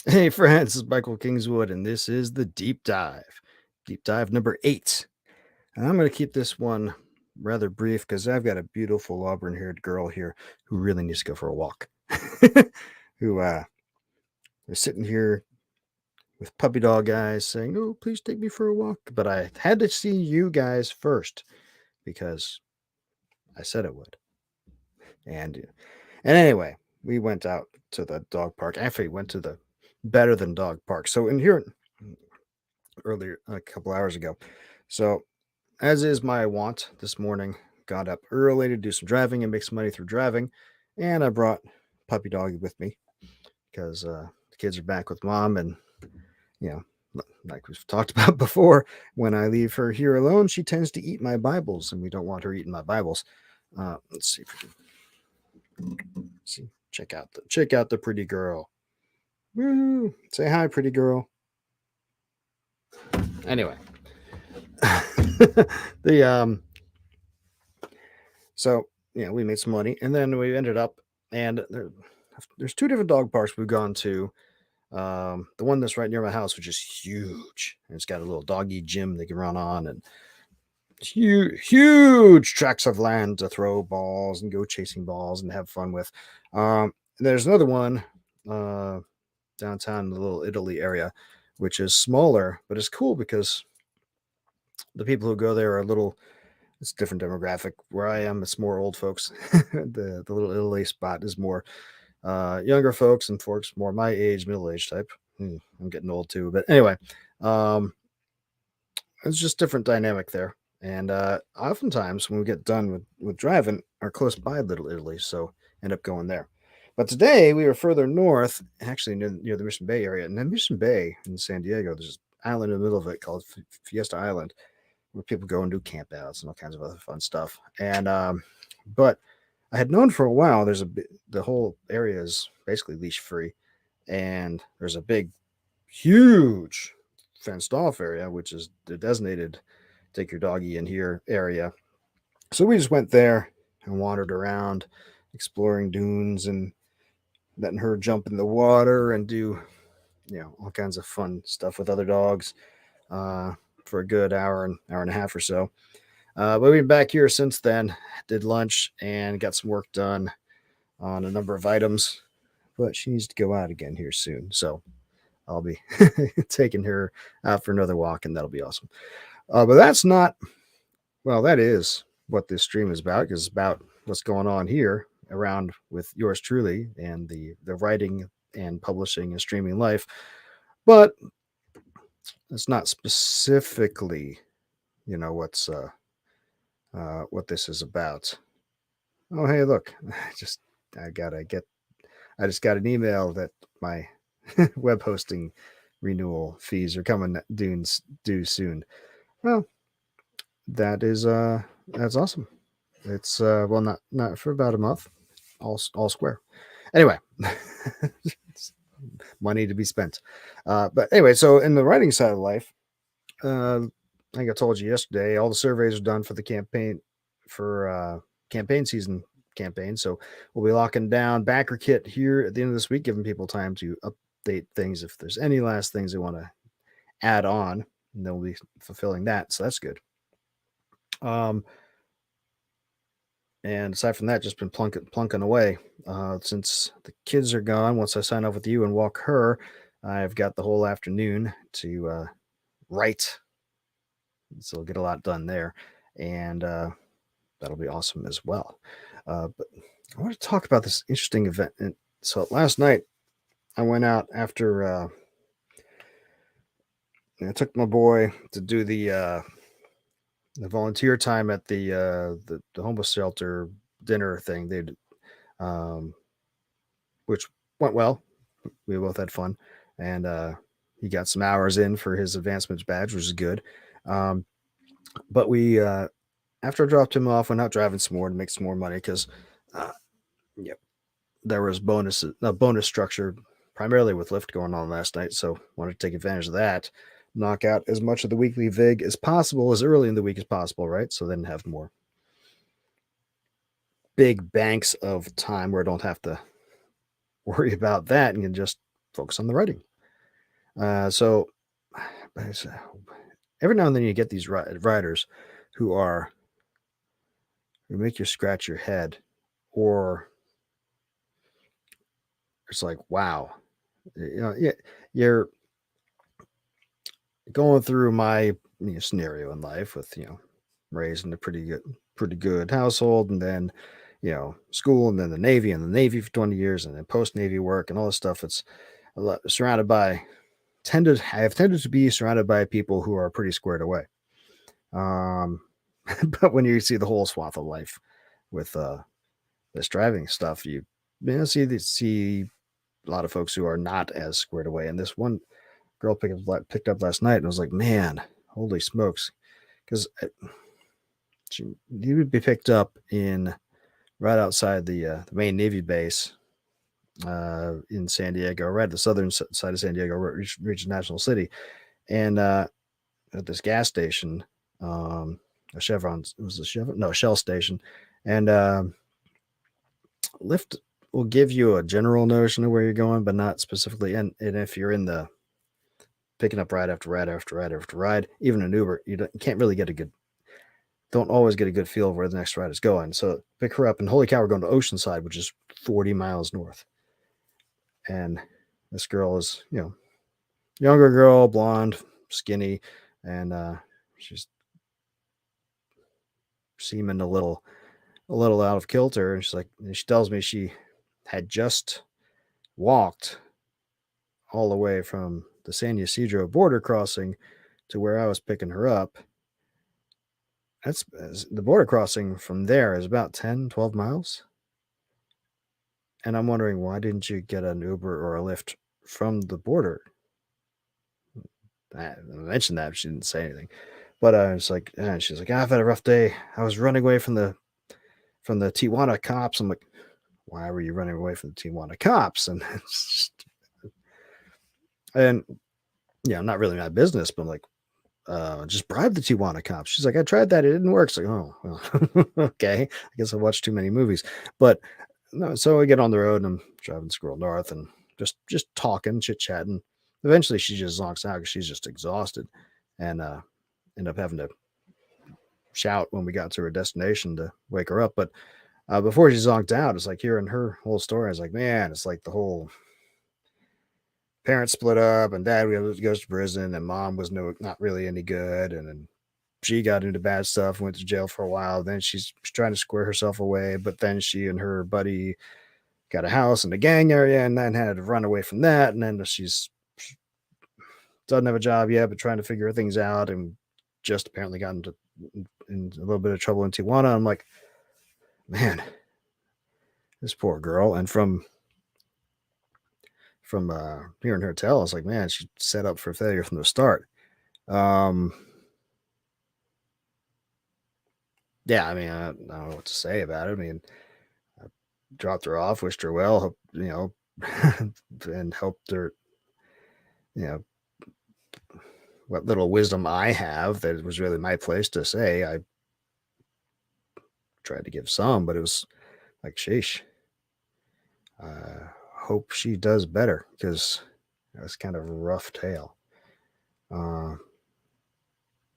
Hey friends, this is Michael Kingswood, and this is the Deep Dive. Deep Dive number 8. And I'm going to keep this one rather brief because I've got a beautiful auburn-haired girl here who really needs to go for a walk. who is sitting here with puppy dog eyes saying, "Oh, please take me for a walk." But I had to see you guys first because I said it would. And anyway, we went out to the dog park. Actually, went to the Better Than Dog Park. So in here earlier, a couple hours ago. So as is my wont this morning, got up early to do some driving and make some money through driving. And I brought puppy doggy with me because the kids are back with mom. And, you know, like we've talked about before, when I leave her here alone, she tends to eat my Bibles, and we don't want her eating my Bibles. Let's see if we can see. Check out the pretty girl. Woo! Say hi, pretty girl. Anyway, the So, we made some money, and then we ended up, and there's two different dog parks we've gone to. The one that's right near my house, which is huge, and it's got a little doggy gym they can run on, and huge tracts of land to throw balls and go chasing balls and have fun with. There's another one downtown in the Little Italy area, which is smaller, but it's cool because the people who go there are a little it's a different demographic. Where I am, it's more old folks. The Little Italy spot is more younger folks and folks more my age, middle age type. I'm getting old too, but anyway, um, it's just different dynamic there. And oftentimes when we get done with driving, are close by Little Italy, so end up going there. But today we were further north, actually near the Mission Bay area, and then Mission Bay in San Diego. There's this island in the middle of it called Fiesta Island, where people go and do campouts and all kinds of other fun stuff. And but I had known for a while the whole area is basically leash free, and there's a big, huge fenced off area which is the designated take your doggy in here area. So we just went there and wandered around, exploring dunes and letting her jump in the water and do all kinds of fun stuff with other dogs uh, for a good hour and a half or so. But we've been back here since then. Did lunch and got some work done on a number of items. But she needs to go out again here soon, so I'll be taking her out for another walk, and that'll be awesome. But that's not. Well, that is what this stream is about. Because it's about what's going on here around with yours truly and the writing and publishing and streaming life. But it's not specifically, what's what this is about. Oh, hey, look, just I gotta get. I just got an email that my web hosting renewal fees are coming due soon. Well, that's awesome. It's well, not for about a month, all square. Anyway, money to be spent. But anyway, so in the writing side of life, I think I told you yesterday, all the surveys are done for the campaign for campaign season campaign. So we'll be locking down backer kit here at the end of this week, giving people time to update things if there's any last things they want to add on, and they'll be fulfilling that. So that's good. Um, and aside from that, just been plunking away since the kids are gone. Once I sign off with you and walk her, I've got the whole afternoon to write, so I'll get a lot done there, and that'll be awesome as well. But I want to talk about this interesting event. And so last night I went out after I took my boy to do the volunteer time at the homeless shelter dinner thing. They which went well. We both had fun, and he got some hours in for his advancements badge, which is good. But we after I dropped him off, went out driving some more to make some more money because, yep, there was a bonus structure primarily with Lyft going on last night, so wanted to take advantage of that, knock out as much of the weekly vig as possible as early in the week as possible, right? So then have more big banks of time where I don't have to worry about that and can just focus on the writing. So it's, every now and then you get these riders who are who make you scratch your head, or it's like, wow, yeah, you're going through my scenario in life with raised in a pretty good household, and then school, and then the Navy for 20 years, and then post Navy work and all this stuff. It's a lot surrounded by tended I have tended to be surrounded by people who are pretty squared away. Um, but when you see the whole swath of life with this driving stuff, see a lot of folks who are not as squared away. And this one girl picked up last night, and I was like, man, holy smokes, because you would be picked up in right outside the main Navy base in San Diego, right at the southern side of San Diego, reach National City, and at this gas station, a Chevron, it was a Chevron, no, Shell station, and Lyft will give you a general notion of where you're going, but not specifically. And if you're in the picking up ride after ride after ride after ride, even an Uber, you can't really don't always get a good feel of where the next ride is going. So pick her up, and holy cow, we're going to Oceanside, which is 40 miles north. And this girl is, younger girl, blonde, skinny, and she's seeming a little out of kilter. And she tells me she had just walked all the way from the San Ysidro border crossing to where I was picking her up. That's the border crossing from there is about 10, 12 miles. And I'm wondering, why didn't you get an Uber or a Lyft from the border? I mentioned that, but she didn't say anything. But I was like, she's like, I've had a rough day. I was running away from the Tijuana cops. I'm like, why were you running away from the Tijuana cops? And not really my business, but I'm like, just bribe the Tijuana cops. She's like, I tried that. It didn't work. It's like, oh, well, okay. I guess I watched too many movies. But no, so I get on the road, and I'm driving Squirrel North, and just talking, chit chatting. Eventually, she just zonks out because she's just exhausted, and end up having to shout when we got to her destination to wake her up. But before she zonked out, it's like hearing her whole story. I was like, man, it's like the whole parents split up, and dad goes to prison, and mom was not really any good, and then she got into bad stuff, went to jail for a while. Then she's trying to square herself away, but then she and her buddy got a house in the gang area, and then had to run away from that. And then she's doesn't have a job yet, but trying to figure things out, and just apparently got in a little bit of trouble in Tijuana. I'm like, man, this poor girl. And from hearing her tell, I was like, man, she set up for failure from the start. Um, yeah, I mean, I don't know what to say about it. I mean, I dropped her off, wished her well, and helped her, you know, what little wisdom I have that it was really my place to say. I tried to give some, but it was like, sheesh. Hope she does better, because that's kind of a rough tale. Uh,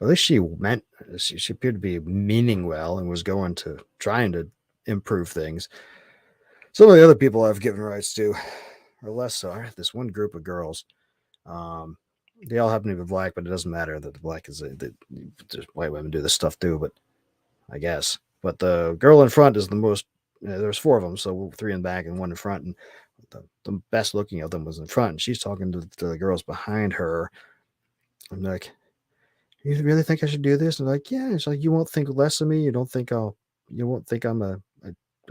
at least she appeared to be meaning well and was going to trying to improve things. Some of the other people I've given rights to are less so. I have this one group of girls. Um, they all happen to be black, but it doesn't matter that the black is white women do this stuff too. But I guess. But the girl in front is the most. There's four of them, so three in the back and one in front. And the best looking of them was in front. And she's talking to the girls behind her. I'm like, you really think I should do this? And like, yeah. It's like, you won't think less of me. You won't think I'm a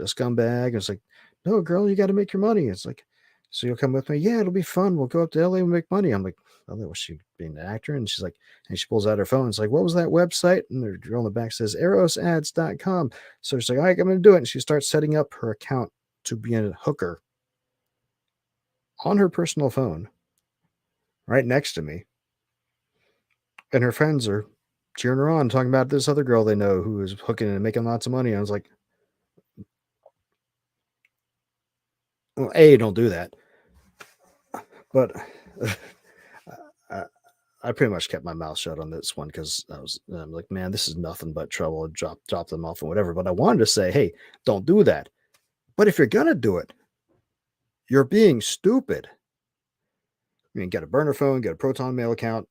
scumbag. And it's like, no, girl, you got to make your money. It's like, so you'll come with me? Yeah, it'll be fun. We'll go up to LA and make money. I'm like, oh, was she being an actor? And she's like, and she pulls out her phone. It's like, what was that website? And the girl on the back says erosads.com. So she's like, all right, I'm going to do it. And she starts setting up her account to be a hooker on her personal phone right next to me. And her friends are cheering her on, talking about this other girl they know who is hooking and making lots of money. And I was like, well, A, don't do that. But I pretty much kept my mouth shut on this one because I'm like, man, this is nothing but trouble. Drop them off and whatever. But I wanted to say, hey, don't do that. But if you're gonna do it, you're being stupid. I mean, get a burner phone, get a Proton Mail account.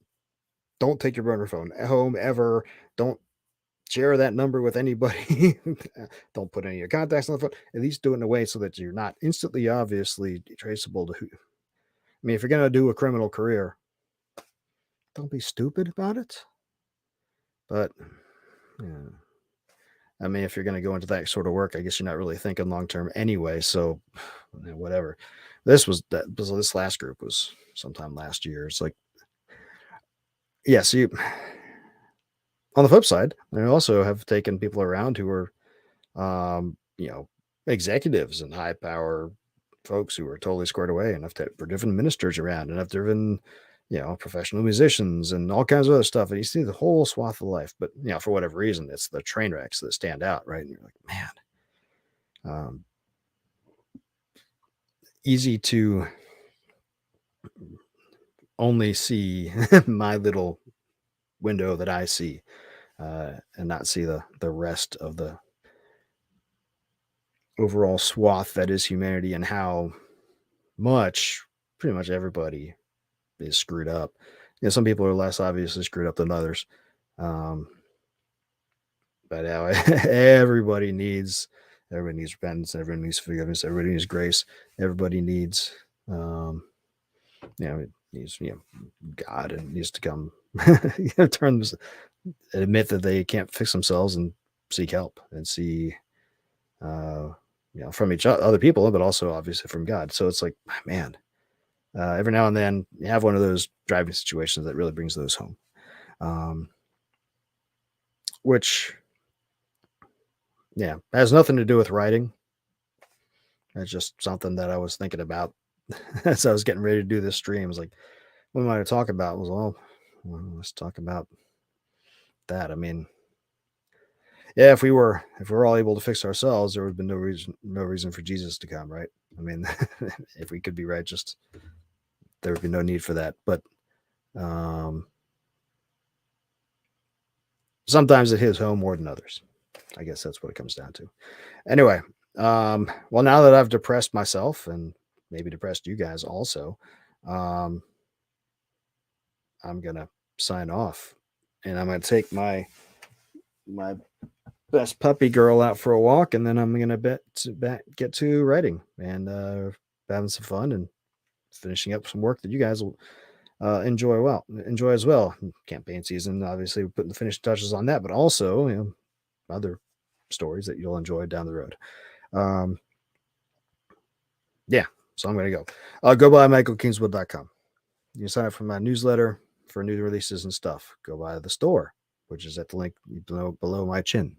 Don't take your burner phone at home ever. Don't share that number with anybody. Don't put any of your contacts on the phone. At least do it in a way so that you're not instantly, obviously traceable to who. I mean, if you're gonna do a criminal career, don't be stupid about it. But yeah. I mean, if you're going to go into that sort of work, I guess you're not really thinking long term anyway. So, whatever. This last group was sometime last year. It's like, yeah. So on the flip side, I also have taken people around who are, executives and high power folks who are totally squared away, and I've driven ministers around, and I've driven, professional musicians and all kinds of other stuff. And you see the whole swath of life, but for whatever reason, it's the train wrecks that stand out, right? And you're like, man, um, easy to only see my little window that I see, and not see the rest of the overall swath that is humanity and how much pretty much everybody is screwed up. Some people are less obviously screwed up than others. Um, but how everybody needs repentance, everybody needs forgiveness, everybody needs grace, everybody needs it needs God, and needs to come turn this, admit that they can't fix themselves and seek help and see from each other people, but also obviously from God. So it's like, man, every now and then you have one of those driving situations that really brings those home. Which, yeah, has nothing to do with writing. It's just something that I was thinking about as I was getting ready to do this stream. I was like, what am I to talk about? I was, let's talk about that. I mean, yeah, if we were all able to fix ourselves, there would have been no reason for Jesus to come, right? I mean, if we could be righteous, there would be no need for that. But sometimes it hits home more than others. I guess that's what it comes down to. Anyway, well, now that I've depressed myself and maybe depressed you guys also, I'm gonna sign off, and I'm gonna take my best puppy girl out for a walk, and then I'm gonna get to writing and having some fun and finishing up some work that you guys will enjoy as well. Campaign season, obviously, we're putting the finishing touches on that, but also other stories that you'll enjoy down the road. Yeah, so I'm gonna go. Go by michaelkingswood.com. You can sign up for my newsletter for new releases and stuff. Go by the store, which is at the link below my chin.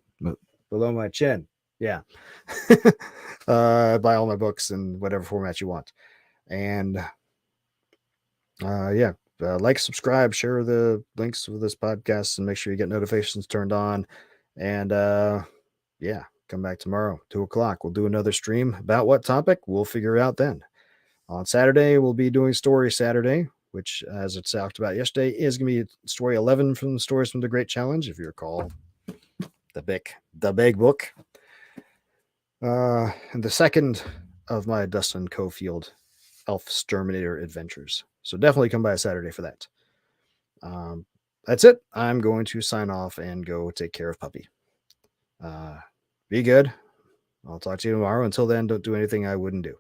Below my chin. Yeah. Buy all my books in whatever format you want. And like, subscribe, share the links of this podcast, and make sure you get notifications turned on. And come back tomorrow, 2:00. We'll do another stream. About what topic? We'll figure out then. On Saturday, we'll be doing Story Saturday, which, as it's talked about yesterday, is going to be story 11 from the Stories from the Great Challenge, if you recall the big book. And the second of my Dustin Cofield Elf Exterminator adventures. So definitely come by Saturday for that. That's it. I'm going to sign off and go take care of Puppy. Be good. I'll talk to you tomorrow. Until then, don't do anything I wouldn't do.